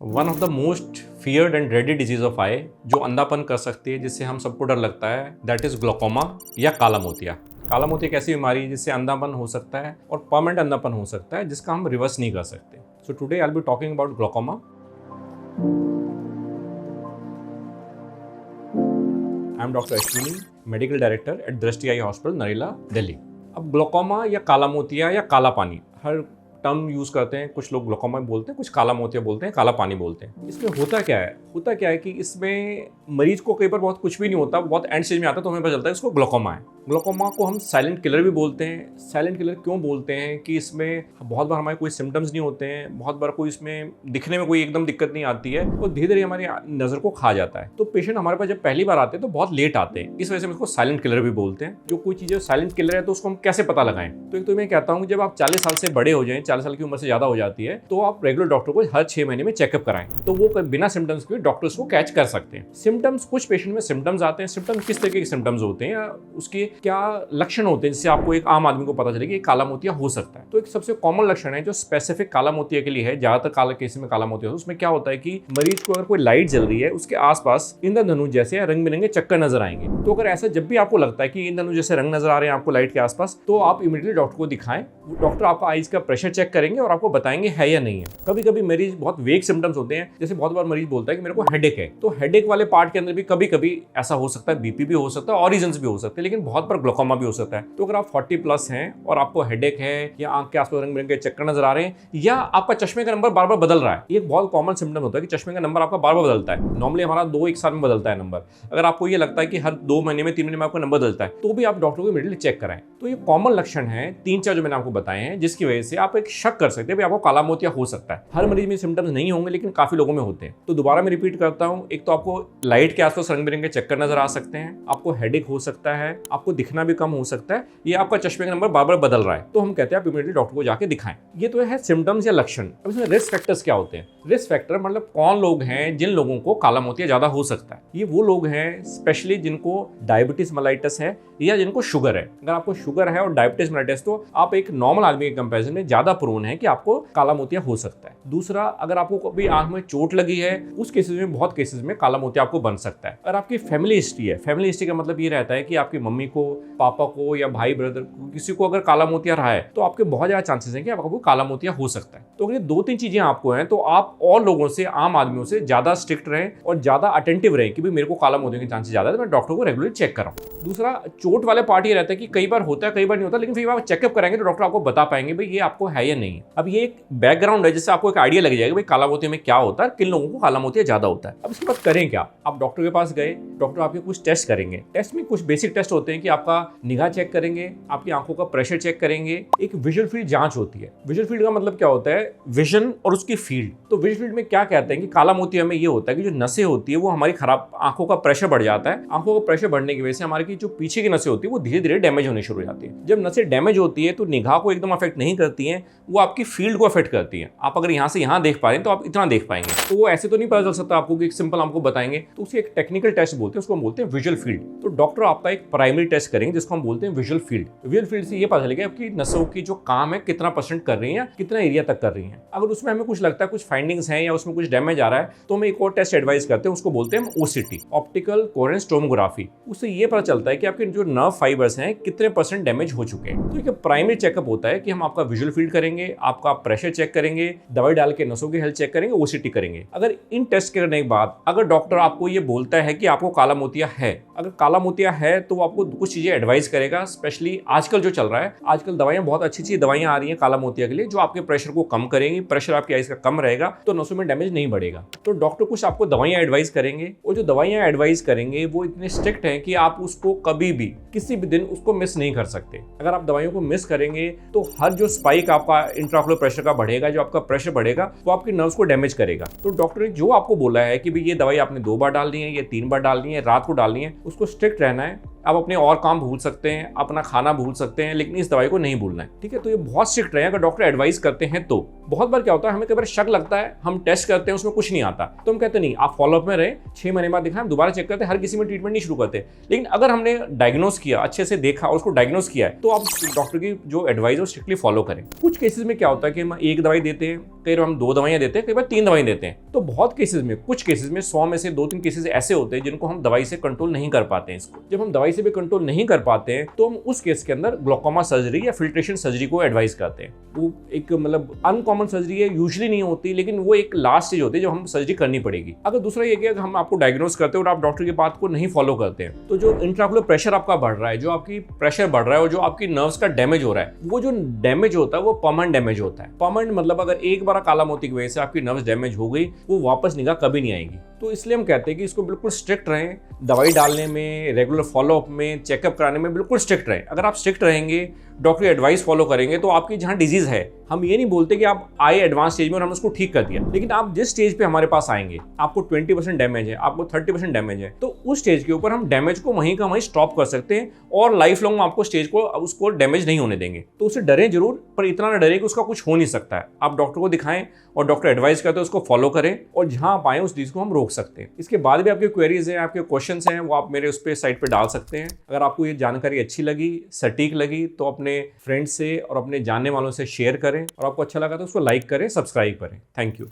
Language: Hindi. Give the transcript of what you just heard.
One of the most feared and ready disease of eye जो अंधापन कर सकती है, जिससे हम सबको डर लगता है, दैट इज ग्लोकोमा या काला मोतिया। काला मोतिया एक ऐसी बीमारी है जिससे अंधापन हो सकता है और परमानेंट अंधापन हो सकता है, जिसका हम रिवर्स नहीं कर सकते। So today I will be talking about glaucoma. I am doctor Ashwini, medical director at दृष्टि आई हॉस्पिटल, नरेला, दिल्ली। अब ग्लोकोमा या काला मोतिया या काला पानी, हर टर्म यूज़ करते हैं। कुछ लोग ग्लोकोमा बोलते हैं, कुछ काला मोतिया बोलते हैं, काला पानी बोलते हैं। इसमें होता क्या है? होता क्या है कि इसमें मरीज को कई बार बहुत कुछ भी नहीं होता, बहुत एंड स्टेज में आता है तो हमें पता चलता है इसको ग्लोकोमा है। ग्लोकोमा को हम साइलेंट किलर भी बोलते हैं। साइलेंट किलर क्यों बोलते हैं? कि इसमें बहुत बार हमारे कोई सिम्टम्स नहीं होते हैं, बहुत बार कोई इसमें दिखने में कोई एकदम दिक्कत नहीं आती है और धीरे धीरे हमारी नज़र को खा जाता है। तो पेशेंट हमारे पास जब पहली बार आते हैं तो बहुत लेट आते हैं, इस वजह से हम इसको साइलेंट किलर भी बोलते हैं। जो कोई चीज़ साइलेंट किलर है तो उसको हम कैसे पता लगाएं? तो एक तो मैं कहता हूँ जब आप 40 साल से बड़े हो जाएं, 40 साल की उम्र से ज़्यादा हो जाती है, तो आप रेगुलर डॉक्टर को हर 6 महीने में चेकअप कराएं, तो वो बिना सिम्टम्स के डॉक्टर्स को कैच कर सकते हैं। सिम्टम्स, कुछ पेशेंट में सिम्टम्स आते हैं। सिम्टम्स किस तरीके के सिम्टम्स होते हैं या उसके क्या लक्षण होते हैं जिससे आपको एक आम आदमी को पता चले कि काला मोतिया हो सकता है? तो एक सबसे कॉमन लक्षण है जो स्पेसिफिक काला मोतिया के लिए है, ज्यादातर काला केस में काला मोतिया, उसमें क्या होता है कि मरीज को अगर कोई लाइट जल रही है, उसके आसपास इंद्रधनुष जैसे रंग बिरंगे चक्कर नजर आएंगे। तो अगर ऐसा जब भी आपको लगता है कि इंद्रधनुष जैसे रंग नजर आ रहे हैं आपको लाइट के आसपास, तो आप इमीडिएटली डॉक्टर को दिखाएं। डॉक्टर आपका आईज का प्रेशर चेक करेंगे और आपको बताएंगे है या नहीं है। कभी कभी मरीज बहुत वेग सिम्टम्स होते हैं, जैसे बहुत बार मरीज बोलता है कि मेरे को हेडेक है, तो हेडेक वाले पार्ट के अंदर भी कभी कभी ऐसा हो सकता है, बीपी भी हो सकता है और रीजंस भी हो सकते हैं, लेकिन बहुत बार ग्लोकोमा भी हो सकता है। तो अगर आप 40 प्लस हैं और आपको हेडेक है या आंख के आसपास रंग बिरंगे चक्कर नजर आ रहे हैं या आपका चश्मे का नंबर बार बार बदल रहा है, ये एक बहुत कॉमन सिम्टम होता है कि चश्मे का नंबर आपका बार बार बदलता है। नॉर्मली हमारा 2 एक साल में बदलता है नंबर। अगर आपको ये लगता है कि हर 2 महीने में 3 महीने में आपका नंबर बदलता है, तो भी आप डॉक्टर को इमीडिएटली चेक कराएं। तो ये कॉमन लक्षण है 3-4 जो मैंने आपको बताए हैं, जिसकी वजह से आप एक शक कर सकते हैं आपको काला मोतिया हो सकता है। हर मरीज में सिम्टम्स नहीं होंगे, लेकिन काफी लोगों में होते हैं। तो दोबारा मैं रिपीट करता हूं, एक तो आपको लाइट के आसपास रंग बिरंगे चक्कर नजर आ सकते हैं, आपको हेडेक हो सकता है, आपको दिखना भी कम हो सकता है, ये आपका चश्मे का नंबर बार बार बदल रहा है, तो हम कहते हैं आप इमीडिएटली डॉक्टर को जाके दिखाएं। ये तो है सिम्टम्स या लक्षण। अब इसमें रिस्क फैक्टर्स क्या होते हैं? रिस्क फैक्टर मतलब कौन लोग हैं जिन लोगों को काला मोतिया ज्यादा हो सकता है। ये वो लोग हैं स्पेशली जिनको डायबिटीज मेलाइटस है या जिनको शुगर है। अगर आपको शुगर है और डायबिटीज मेलाइटस, तो आप एक नॉर्मल आदमी के कंपैरिजन में ज्यादा प्रोन है कि आपको काला मोतिया हो सकता है। दूसरा, अगर आपको कभी आंख में चोट लगी है, उस केसेस में, बहुत केसेस में काला मोतिया आपको बन सकता है। अगर आपकी फैमिली हिस्ट्री है, फैमिली हिस्ट्री का मतलब ये रहता है कि आपकी मम्मी को, पापा को या भाई ब्रदर को, किसी को अगर काला मोतिया रहा है, तो आपके बहुत ज्यादा चांसेस हैं कि आपको काला मोतिया हो सकता है। तो अगर ये 2-3 चीजें आपको हैं, तो आप और लोगों से, आम आदमियों से ज्यादा स्ट्रिक्ट रहें और ज्यादा अटेंटिव रहें कि भाई मेरे को काला मोतिया के चांसेस ज्यादा है, तो मैं डॉक्टर को रेगुलरली चेक कराऊं। दूसरा, चोट वाले पार्ट ये रहता है कि कई बार होता है, कई बार नहीं होता, लेकिन फिर आप चेकअप कराएंगे तो डॉक्टर आपको बता पाएंगे भाई ये आपको है या नहीं। अब ये एक बैकग्राउंड है जिससे आपको एक आइडिया लग जाएगा भाई काला मोतिया में क्या होता है, किन लोगों को काला मोतिया ज्यादा होता है। अब इसके बाद करें क्या? आप डॉक्टर के पास गए, डॉक्टर आपके कुछ टेस्ट करेंगे। टेस्ट में कुछ बेसिक टेस्ट होते हैं कि आपका निगाह चेक करेंगे, आपकी आंखों का प्रेशर चेक करेंगे, एक विजुअल फील्ड जांच होती है। विजुअल फील्ड का मतलब क्या होता है? विजन और उसकी फील्ड। तो विजुअल फील्ड में क्या कहते हैं कि काला मोतिया में ये होता है कि जो नसें होती है वो हमारी खराब, आंखों का प्रेशर बढ़ जाता है। आंखों का प्रेशर बढ़ने की वजह से हमारी जो पीछे की नसें होती है वो धीरे धीरे डैमेज होनी शुरू हो जाती है। जब नसें डैमेज होती है तो निगाह को एकदम अफेक्ट नहीं करती हैं, वो आपकी फील्ड को अफेक्ट करती हैं। आप अगर यहाँ से यहाँ देख पा रहे हैं तो आप इतना देख पाएंगे, तो वो ऐसे तो नहीं पता चल सकता आपको कि एक सिंपल आपको बताएंगे। तो उसे एक टेक्निकल टेस्ट बोलते हैं, उसको हम बोलते हैं विजुअल फील्ड। तो डॉक्टर आपका एक प्राइमरी टेस्ट करेंगे जिसको हम बोलते हैं विजुअल फील्ड। विजुअल फील्ड से ये पता चलेगा आपकी नसों की जो काम है कितना % कर रही है, कितना एरिया तक कर रही है। अगर उसमें हमें कुछ लगता है, कुछ फाइंडिंग्स हैं या उसमें कुछ डैमेज आ रहा है, तो हम एक और टेस्ट एडवाइस करते हैं, उसको बोलते हैं OCT, ऑप्टिकल कोहेरेंस टोमोग्राफी। उससे ये पता चलता है कि आपके जो नर्व फाइबर्स हैं कितने % डैमेज हो चुके हैं। तो एक प्राइमरी चेकअप होता है कि हम आपका विजुअल फील्ड करेंगे, आपका प्रेशर चेक करेंगे, दवाई डाल के नसों की हेल्थ चेक करेंगे, OCT करेंगे। अगर इन टेस्ट करने के बाद अगर डॉक्टर आपको ये बोलता है कि आपको काला मोतिया है, अगर काला मोतिया है तो आपको कुछ चीजें एडवाइस करेगा। स्पेशली आजकल जो चल रहा है, आजकल दवाइयां, बहुत अच्छी दवाइयां आ रही हैं काला मोतिया के लिए, जो आपके प्रेशर को कम करेंगी। प्रेशर आपकी आइज का कम रहेगा तो नसों में डैमेज नहीं बढ़ेगा। तो डॉक्टर कुछ आपको दवाइयां एडवाइस करेंगे, और जो दवाइयां एडवाइस करेंगे वो इतने स्ट्रिक्ट हैं कि आप उसको कभी भी, किसी भी दिन उसको मिस नहीं कर सकते। अगर आप दवाइयों को मिस करेंगे तो हर जो स्पाइक आपका इंट्राऑक्यूलर प्रेशर का बढ़ेगा, जो आपका प्रेशर बढ़ेगा, वो आपकी नर्व्स को डैमेज करेगा। तो डॉक्टर ने जो आपको बोला है कि भाई ये दवाई आपने 2 बार डालनी है, ये 3 बार डालनी है, रात को डालनी है, उसको स्ट्रिक्ट रहना है। आप अपने और काम भूल सकते हैं, अपना खाना भूल सकते हैं, लेकिन इस दवाई को नहीं भूलना है, ठीक है? तो ये बहुत स्ट्रिक्ट रहे अगर डॉक्टर एडवाइस करते हैं तो। बहुत बार क्या होता है, हमें कई बार शक लगता है, हम टेस्ट करते हैं उसमें कुछ नहीं आता, तो हम कहते नहीं, आप फॉलोअप में रहे, 6 महीने बाद दिखाएं, हम दोबारा चेक करते हैं। हर किसी में ट्रीटमेंट नहीं शुरू करते, लेकिन अगर हमने डायग्नोस किया, अच्छे से देखा, उसको डायग्नोस किया है, तो आप डॉक्टर की जो एडवाइस है स्ट्रिक्टली फॉलो करें। कुछ केसेस में क्या होता है कि हम एक दवाई देते हैं, कई बार हम 2 दवाइयाँ देते हैं, कई बार 3 दवाइयाँ देते हैं। तो बहुत केसेस में, कुछ केसेस में 100 में से 2-3 केसेस ऐसे होते हैं जिनको हम दवाई से कंट्रोल नहीं कर पाते हैं। इसको जब हम दवाई से भी कंट्रोल नहीं कर पाते हैं तो हम उस केस के अंदर ग्लोकोमा सर्जरी या फिल्ट्रेशन सर्जरी को एडवाइस करते हैं। वो एक मतलब अनकॉमन सर्जरी है, यूजुअली नहीं होती, लेकिन वो एक लास्ट स्टेज होती है जब हम सर्जरी करनी पड़ेगी। अगर दूसरा ये कि अगर हम आपको डायग्नोस करते हैं और आप डॉक्टर की बात को नहीं फॉलो करते हैं तो जो इंट्राओकुलर प्रेशर आपका बढ़ रहा है, जो आपकी प्रेशर बढ़ रहा है और जो आपकी नर्व्स का डैमेज हो रहा है, वो जो डैमेज होता है वो परमानेंट डैमेज होता है। परमानेंट मतलब अगर एक बार काला मोती की वजह से आपकी नर्व्स डैमेज हो गई, वो वापस निगाह कभी नहीं आएगी। तो इसलिए हम कहते हैं कि इसको बिल्कुल स्ट्रिक्ट रहें, दवाई डालने में, रेगुलर फॉलोअप में, चेकअप कराने में बिल्कुल स्ट्रिक्ट रहें। अगर आप स्ट्रिक्ट रहेंगे, डॉक्टर की एडवाइस फॉलो करेंगे तो आपकी जहाँ डिजीज है, हम ये नहीं बोलते कि आप आए एडवांस स्टेज में और हमने उसको ठीक कर दिया, लेकिन आप जिस स्टेज पे हमारे पास आएंगे, आपको 20% डैमेज है, आपको 30% डैमेज है, तो उस स्टेज के ऊपर हम डैमेज को वहीं का वहीं स्टॉप कर सकते हैं और लाइफ लॉन्ग आपको स्टेज को उसको डैमेज नहीं होने देंगे। तो उससे डरें जरूर, पर इतना ना डरें कि उसका कुछ हो नहीं सकता है। आप डॉक्टर को दिखाएं और डॉक्टर एडवाइस करते हैं उसको फॉलो करें, और जहां आप आए उस चीज को हम रोक सकते हैं। इसके बाद भी आपकी क्वेरीज हैं, आपके क्वेश्चंस हैं, वो आप मेरे उस पर साइट पे डाल सकते हैं। अगर आपको ये जानकारी अच्छी लगी, सटीक लगी, तो अपने फ्रेंड्स से और अपने जानने वालों से शेयर करें, और आपको अच्छा लगा तो उसको लाइक करें, सब्सक्राइब करें। Thank you.